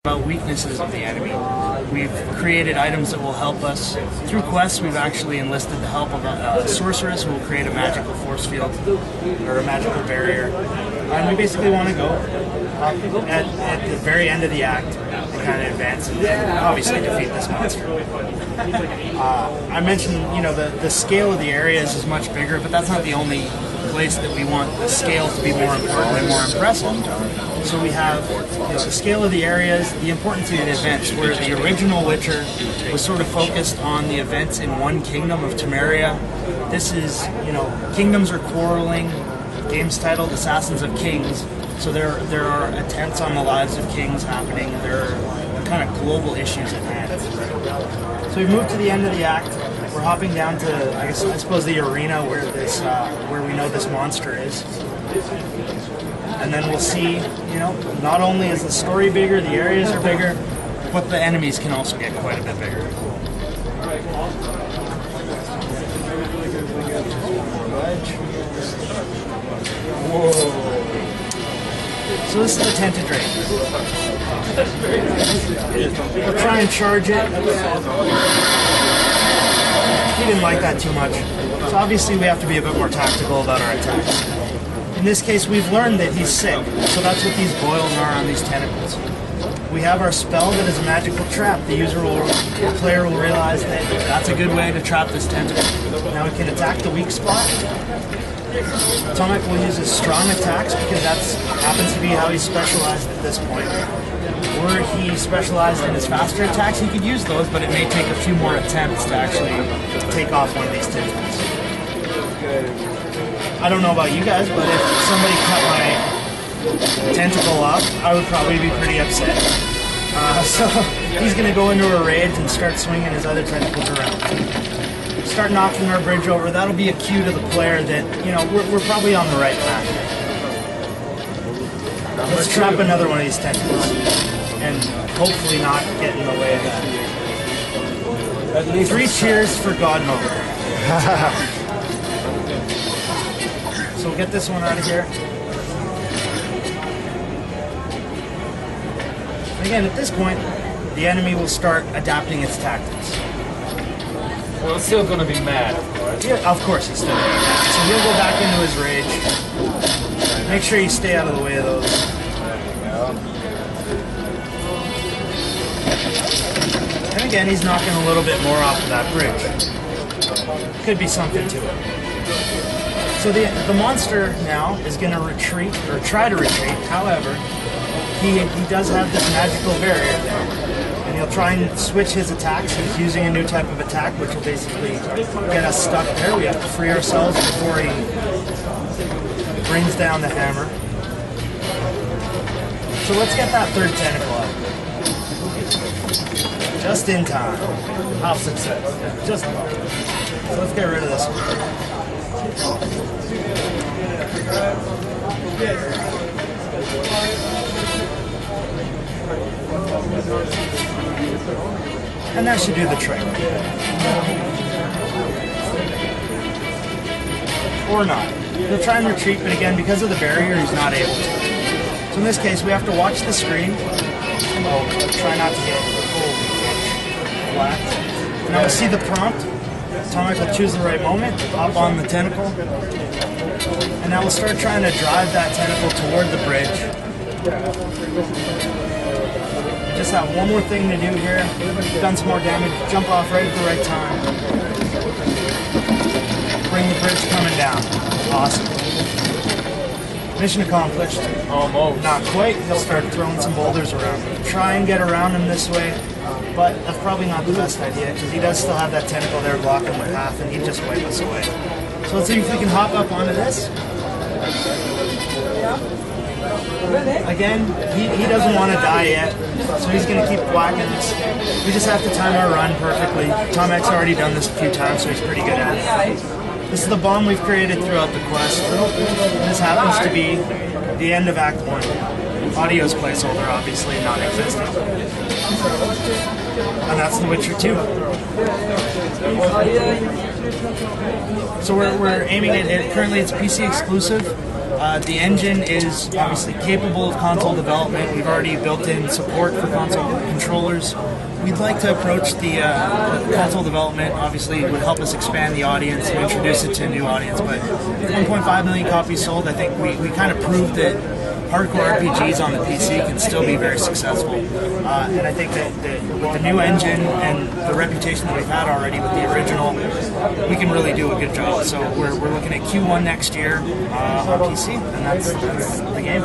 About weaknesses of the enemy. We've created items that will help us. Through quests, we've actually enlisted the help of a sorceress who will create a magical force field or a magical barrier. And we basically want to go at the very end of the act and kind of advance and obviously defeat this monster. I mentioned, the scale of the areas is much bigger, but that's not the only place that we want the scale to be more important and more impressive. So we have the scale of the areas, the importance of the events, where the original Witcher was sort of focused on the events in one kingdom of Temeria. This is, kingdoms are quarreling, game's titled Assassins of Kings, so there are attempts on the lives of kings happening, there are kind of global issues at hand. So we've moved to the end of the act. We're hopping down to, I suppose, the arena where we know this monster is. And then we'll see, not only is the story bigger, the areas are bigger, but the enemies can also get quite a bit bigger. Whoa. So this is the Tented Drake. We'll try and charge it. He didn't like that too much. So obviously we have to be a bit more tactical about our attacks. In this case, we've learned that he's sick, so that's what these boils are on these tentacles. We have our spell that is a magical trap. The player will realize that that's a good way to trap this tentacle. Now we can attack the weak spot. Tomek will use his strong attacks because that happens to be how he's specialized at this point. Were he specialized in his faster attacks, he could use those, but it may take a few more attempts to actually take off one of these tentacles. I don't know about you guys, but if somebody cut my tentacle off, I would probably be pretty upset. So he's going to go into a rage and start swinging his other tentacles around. Start knocking our bridge over. That'll be a cue to the player that, we're probably on the right path. Let's trap another one of these tentacles and hopefully not get in the way of that. 3 cheers for God mode. So we'll get this one out of here. Again, at this point, the enemy will start adapting its tactics. Well, it's still going to be mad, of course. Yeah, of course he's still going to be mad. So he'll go back into his rage. Make sure you stay out of the way of those. And again, he's knocking a little bit more off of that bridge. Could be something to it. So the monster now is going to retreat, or try to retreat. However, he does have this magical barrier there. And he'll try and switch his attacks. He's using a new type of attack, which will basically get us stuck there. We have to free ourselves before he brings down the hammer. So let's get that third tentacle out. Just in time. Half success. Just about. So let's get rid of this one. And that should do the trick. Or not. He'll try and retreat, but again, because of the barrier, he's not able to. So in this case, we have to watch the screen. Try not to get whacked. Now we'll see the prompt. Tomek will choose the right moment, hop on the tentacle, and now we'll start trying to drive that tentacle toward the bridge. Just have one more thing to do here. Done some more damage, jump off right at the right time. Bring the bridge coming down. Awesome. Mission accomplished. Almost. Not quite. He'll start throwing some boulders around. Try and get around him this way. But that's probably not the best idea, because he does still have that tentacle there blocking the path, and he'd just wipe us away. So let's see if we can hop up onto this. Again, he doesn't want to die yet, so he's going to keep whacking us. We just have to time our run perfectly. Tomek's already done this a few times, so he's pretty good at it. This is the bomb we've created throughout the quest. This happens to be the end of Act 1. Audio's placeholder, obviously, non-existent. And that's The Witcher 2. So we're aiming at it. Currently it's PC exclusive. The engine is obviously capable of console development. We've already built in support for console controllers. We'd like to approach the console development, obviously would help us expand the audience and introduce it to a new audience, but 1.5 million copies sold, I think we kind of proved that hardcore RPGs on the PC can still be very successful. And I think that with the new engine and the reputation that we've had already with the original, we can really do a good job. So we're looking at Q1 next year on PC, and that's the game.